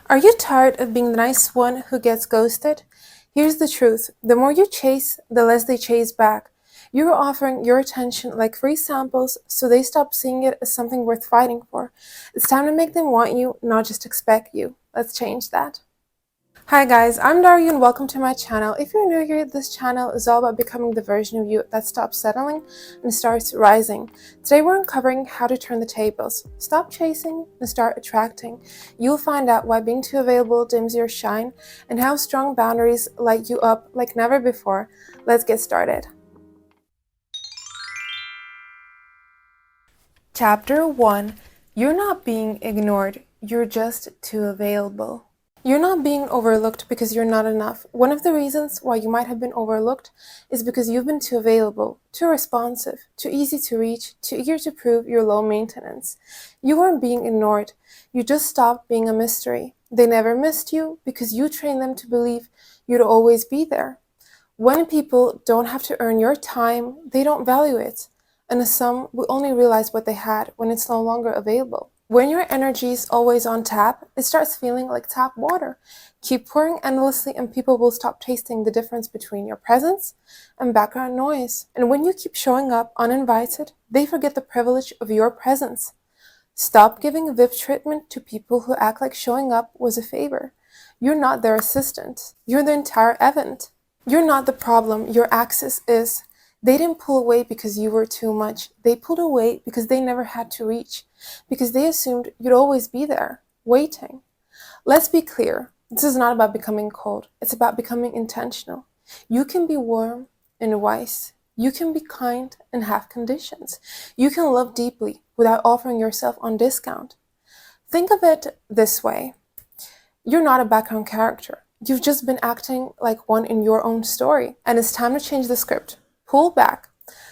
Are you tired of being the nice one who gets ghosted? Here's the truth. The more you chase, the less they chase back. You're offering your attention like free samples, so they stop seeing it as something worth fighting for. It's time to make them want you, not just expect you. Let's change that. Hi guys, I'm Daria and welcome to my channel. If you're new here, this channel is all about becoming the version of you that stops settling and starts rising. Today we're uncovering how to turn the tables. Stop chasing and start attracting. You'll find out why being too available dims your shine and how strong boundaries light you up like never before. Let's get started. Chapter 1. You're not being ignored, you're just too available. You're not being overlooked because you're not enough. One of the reasons why you might have been overlooked is because you've been too available, too responsive, too easy to reach, too eager to prove you're low maintenance. You weren't being ignored. You just stopped being a mystery. They never missed you because you trained them to believe you'd always be there. When people don't have to earn your time, they don't value it. And some will only realize what they had when it's no longer available. When your energy is always on tap, it starts feeling like tap water. Keep pouring endlessly and people will stop tasting the difference between your presence and background noise. And when you keep showing up uninvited, they forget the privilege of your presence. Stop giving VIP treatment to people who act like showing up was a favor. You're not their assistant. You're the entire event. You're not the problem, your access is. They didn't pull away because you were too much. They pulled away because they never had to reach, because they assumed you'd always be there, waiting. Let's be clear. This is not about becoming cold. It's about becoming intentional. You can be warm and wise. You can be kind and have conditions. You can love deeply without offering yourself on discount. Think of it this way. You're not a background character. You've just been acting like one in your own story, and it's time to change the script. Pull back,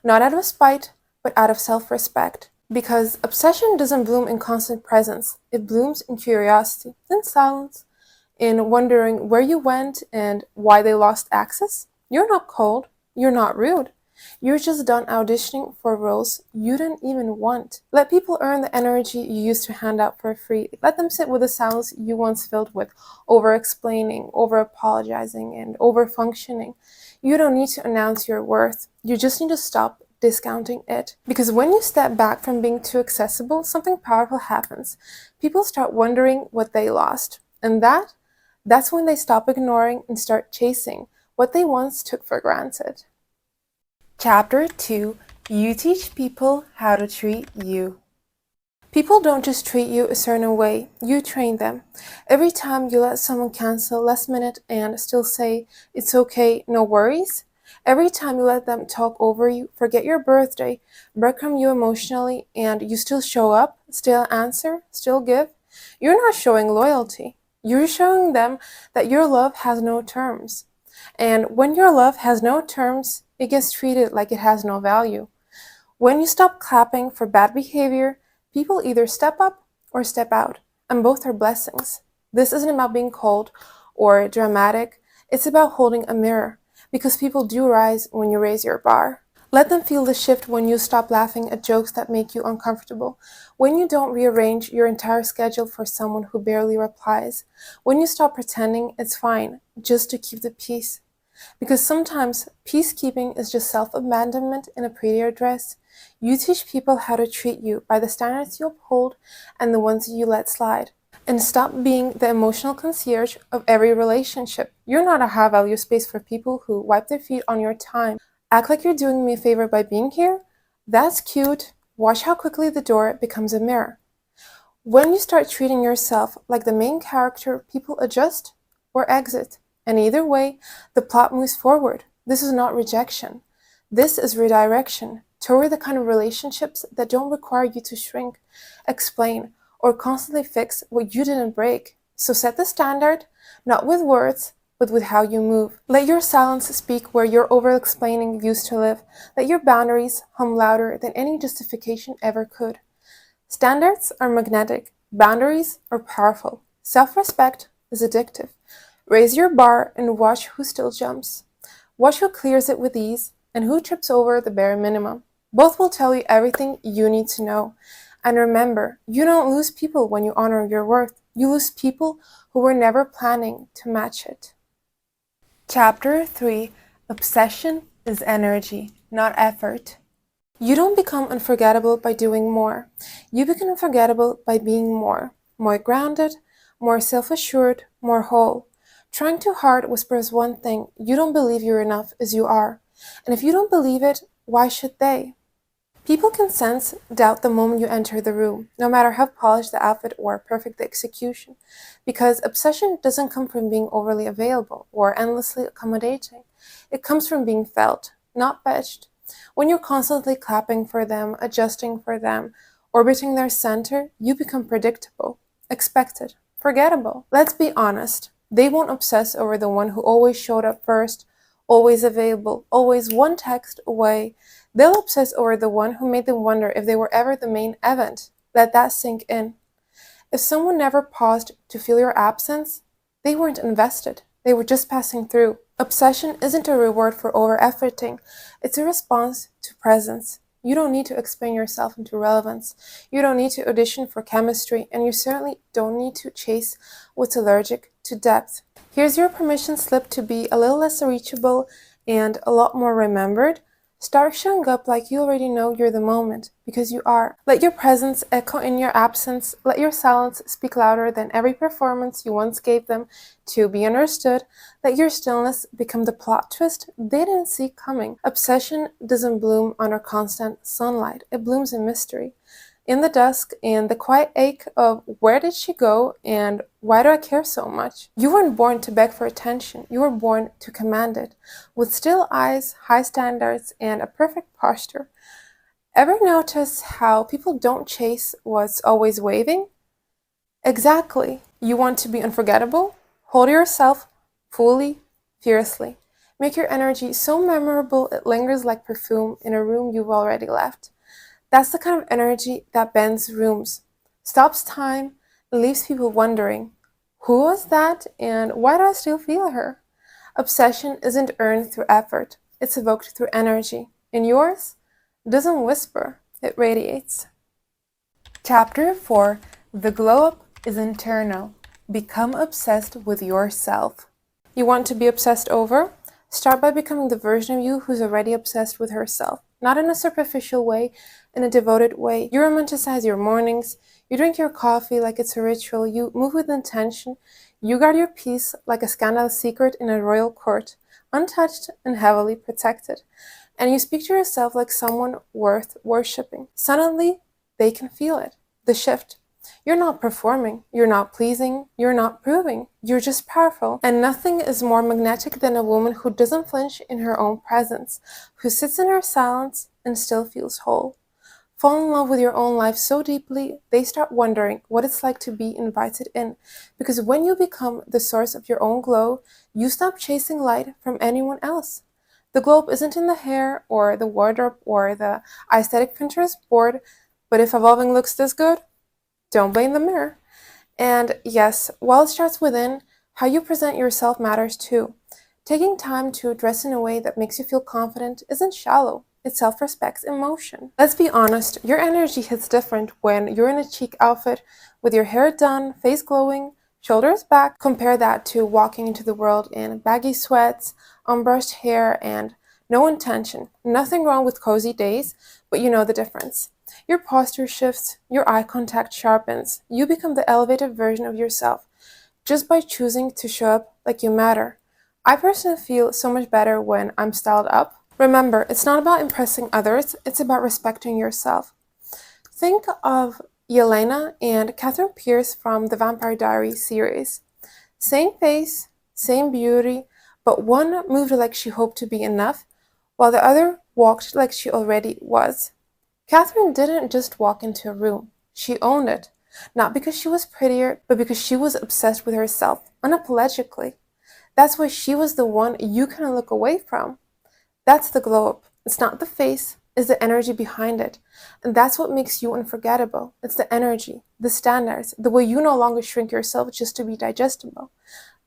not out of spite, but out of self-respect. Because obsession doesn't bloom in constant presence. It blooms in curiosity, in silence, in wondering where you went and why they lost access. You're not cold. You're not rude. You're just done auditioning for roles you didn't even want. Let people earn the energy you used to hand out for free. Let them sit with the silence you once filled with over-explaining, over-apologizing, and over-functioning. You don't need to announce your worth. You just need to stop discounting it. Because when you step back from being too accessible, something powerful happens. People start wondering what they lost. And that's when they stop ignoring and start chasing what they once took for granted. Chapter 2. You teach people how to treat you. People don't just treat you a certain way, you train them. Every time you let someone cancel last minute and still say, "It's okay, no worries," every time you let them talk over you, forget your birthday, breadcrumb you emotionally, and you still show up, still answer, still give, you're not showing loyalty. You're showing them that your love has no terms. And when your love has no terms, it gets treated like it has no value. When you stop clapping for bad behavior, people either step up or step out, and both are blessings. This isn't about being cold or dramatic, it's about holding a mirror, because people do rise when you raise your bar. Let them feel the shift when you stop laughing at jokes that make you uncomfortable, when you don't rearrange your entire schedule for someone who barely replies, when you stop pretending it's fine just to keep the peace. Because sometimes peacekeeping is just self-abandonment in a prettier dress. You teach people how to treat you by the standards you uphold and the ones you let slide. And stop being the emotional concierge of every relationship. You're not a high-value space for people who wipe their feet on your time. Act like you're doing me a favor by being here? That's cute. Watch how quickly the door becomes a mirror. When you start treating yourself like the main character, people adjust or exit. And either way, the plot moves forward. This is not rejection. This is redirection toward the kind of relationships that don't require you to shrink, explain, or constantly fix what you didn't break. So set the standard, not with words, but with how you move. Let your silence speak where your over-explaining used to live. Let your boundaries hum louder than any justification ever could. Standards are magnetic. Boundaries are powerful. Self-respect is addictive. Raise your bar and watch who still jumps. Watch who clears it with ease and who trips over the bare minimum. Both will tell you everything you need to know. And remember, you don't lose people when you honor your worth. You lose people who were never planning to match it. Chapter 3: Obsession is energy, not effort. You don't become unforgettable by doing more. You become unforgettable by being more grounded, more self-assured, more whole. Trying too hard whispers one thing: you don't believe you're enough as you are. And if you don't believe it, why should they? People can sense doubt the moment you enter the room, no matter how polished the outfit or perfect the execution, because obsession doesn't come from being overly available or endlessly accommodating. It comes from being felt, not fetched. When you're constantly clapping for them, adjusting for them, orbiting their center, you become predictable, expected, forgettable. Let's be honest, they won't obsess over the one who always showed up first, always available, always one text away. They'll obsess over the one who made them wonder if they were ever the main event. Let that sink in. If someone never paused to feel your absence, they weren't invested. They were just passing through. Obsession isn't a reward for over-efforting. It's a response to presence. You don't need to explain yourself into relevance. You don't need to audition for chemistry, and you certainly don't need to chase what's allergic to depth. Here's your permission slip to be a little less reachable and a lot more remembered. Start showing up like you already know you're the moment, because you are. Let your presence echo in your absence. Let your silence speak louder than every performance you once gave them to be understood. Let your stillness become the plot twist they didn't see coming. Obsession doesn't bloom under constant sunlight. It blooms in mystery, in the dusk, and the quiet ache of where did she go and why do I care so much? You weren't born to beg for attention. You were born to command it. With still eyes, high standards, and a perfect posture. Ever notice how people don't chase what's always waving? Exactly. You want to be unforgettable? Hold yourself fully, fiercely. Make your energy so memorable it lingers like perfume in a room you've already left. That's the kind of energy that bends rooms, stops time, and leaves people wondering, who was that and why do I still feel her? Obsession isn't earned through effort, it's evoked through energy. And yours doesn't whisper, it radiates. Chapter 4: The glow up is internal. Become obsessed with yourself. You want to be obsessed over? Start by becoming the version of you who's already obsessed with herself. Not in a superficial way, in a devoted way. You romanticize your mornings, you drink your coffee like it's a ritual, you move with intention, you guard your peace like a scandalous secret in a royal court, untouched and heavily protected. And you speak to yourself like someone worth worshipping. Suddenly, they can feel it, the shift. You're not performing, you're not pleasing, you're not proving, you're just powerful. And nothing is more magnetic than a woman who doesn't flinch in her own presence, who sits in her silence and still feels whole. Fall in love with your own life so deeply, they start wondering what it's like to be invited in. Because when you become the source of your own glow, you stop chasing light from anyone else. The glow isn't in the hair or the wardrobe or the aesthetic Pinterest board, but if evolving looks this good, don't blame the mirror. And yes, while it starts within, how you present yourself matters too. Taking time to dress in a way that makes you feel confident isn't shallow. It self-respects emotion. Let's be honest, your energy hits different when you're in a chic outfit with your hair done, face glowing, shoulders back. Compare that to walking into the world in baggy sweats, unbrushed hair, and no intention. Nothing wrong with cozy days, but you know the difference. Your posture shifts, your eye contact sharpens, you become the elevated version of yourself just by choosing to show up like you matter. I personally feel so much better when I'm styled up. Remember, it's not about impressing others, it's about respecting yourself. Think of Yelena and Catherine Pierce from the Vampire Diaries series. Same face, same beauty, but one moved like she hoped to be enough, while the other walked like she already was. Catherine didn't just walk into a room, she owned it. Not because she was prettier, but because she was obsessed with herself, unapologetically. That's why she was the one you couldn't look away from. That's the glow up. It's not the face, it's the energy behind it. And that's what makes you unforgettable. It's the energy, the standards, the way you no longer shrink yourself just to be digestible.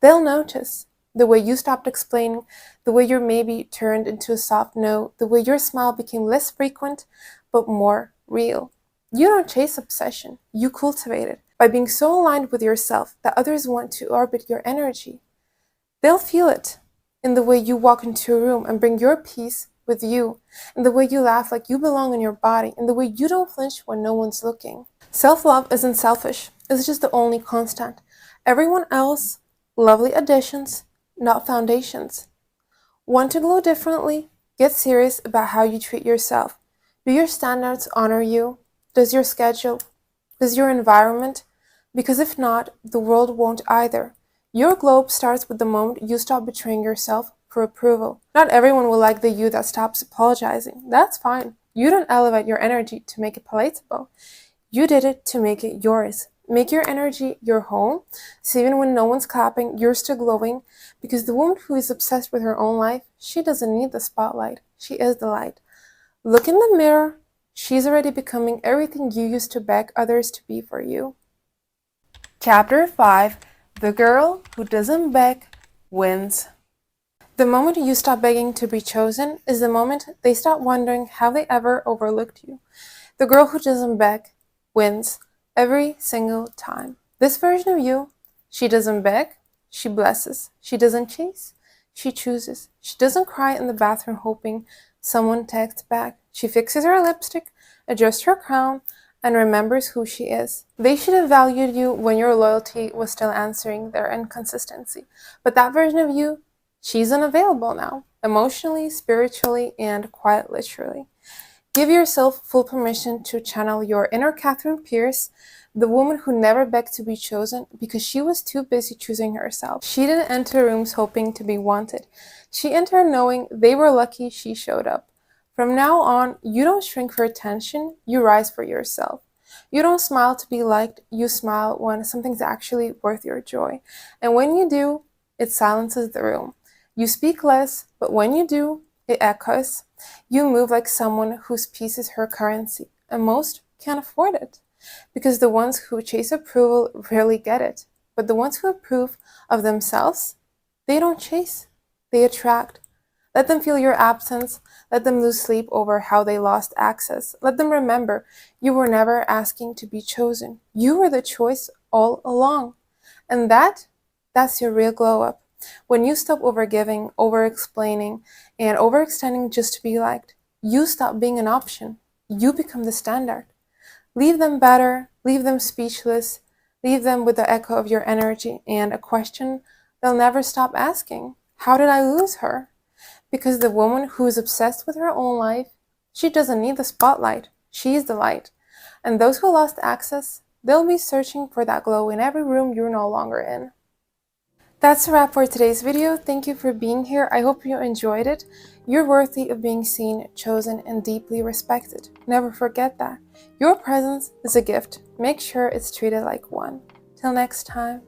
They'll notice. The way you stopped explaining, the way your maybe turned into a soft no, the way your smile became less frequent, but more real. You don't chase obsession, you cultivate it. by being so aligned with yourself that others want to orbit your energy. They'll feel it in the way you walk into a room and bring your peace with you, in the way you laugh like you belong in your body, in the way you don't flinch when no one's looking. Self-love isn't selfish, it's just the only constant. Everyone else, lovely additions, not foundations. Want to glow differently? Get serious about how you treat yourself. Do your standards honor you? Does your schedule? Does your environment? Because if not, the world won't either. Your globe starts with the moment you stop betraying yourself for approval. Not everyone will like the you that stops apologizing. That's fine. You don't elevate your energy to make it palatable. You did it to make it yours. Make your energy your home, so even when no one's clapping, you're still glowing, because the woman who is obsessed with her own life, she doesn't need the spotlight. She is the light. Look in the mirror. She's already becoming everything you used to beg others to be for you. Chapter 5. The girl who doesn't beg wins. The moment you stop begging to be chosen is the moment they stop wondering how they ever overlooked you. The girl who doesn't beg wins every single time. This version of you, she doesn't beg, she blesses. She doesn't chase, she chooses. She doesn't cry in the bathroom hoping someone texts back. She fixes her lipstick, adjusts her crown, and remembers who she is. They should have valued you when your loyalty was still answering their inconsistency. But that version of you, she's unavailable now, emotionally, spiritually, and quite literally. Give yourself full permission to channel your inner Catherine Pierce, the woman who never begged to be chosen because she was too busy choosing herself. She didn't enter rooms hoping to be wanted. She entered knowing they were lucky she showed up. From now on, you don't shrink for attention, you rise for yourself. You don't smile to be liked, you smile when something's actually worth your joy. And when you do, it silences the room. You speak less, but when you do, it echoes. You move like someone whose peace is her currency, and most can't afford it. Because the ones who chase approval rarely get it. But the ones who approve of themselves, they don't chase, they attract. Let them feel your absence. Let them lose sleep over how they lost access. Let them remember you were never asking to be chosen. You were the choice all along. And that's your real glow up. When you stop overgiving, over-explaining, and overextending just to be liked, you stop being an option. You become the standard. Leave them better, leave them speechless, leave them with the echo of your energy and a question they'll never stop asking. How did I lose her? Because the woman who is obsessed with her own life, she doesn't need the spotlight. She's the light. And those who lost access, they'll be searching for that glow in every room you're no longer in. That's a wrap for today's video. Thank you for being here. I hope you enjoyed it. You're worthy of being seen, chosen, and deeply respected. Never forget that. Your presence is a gift. Make sure it's treated like one. Till next time.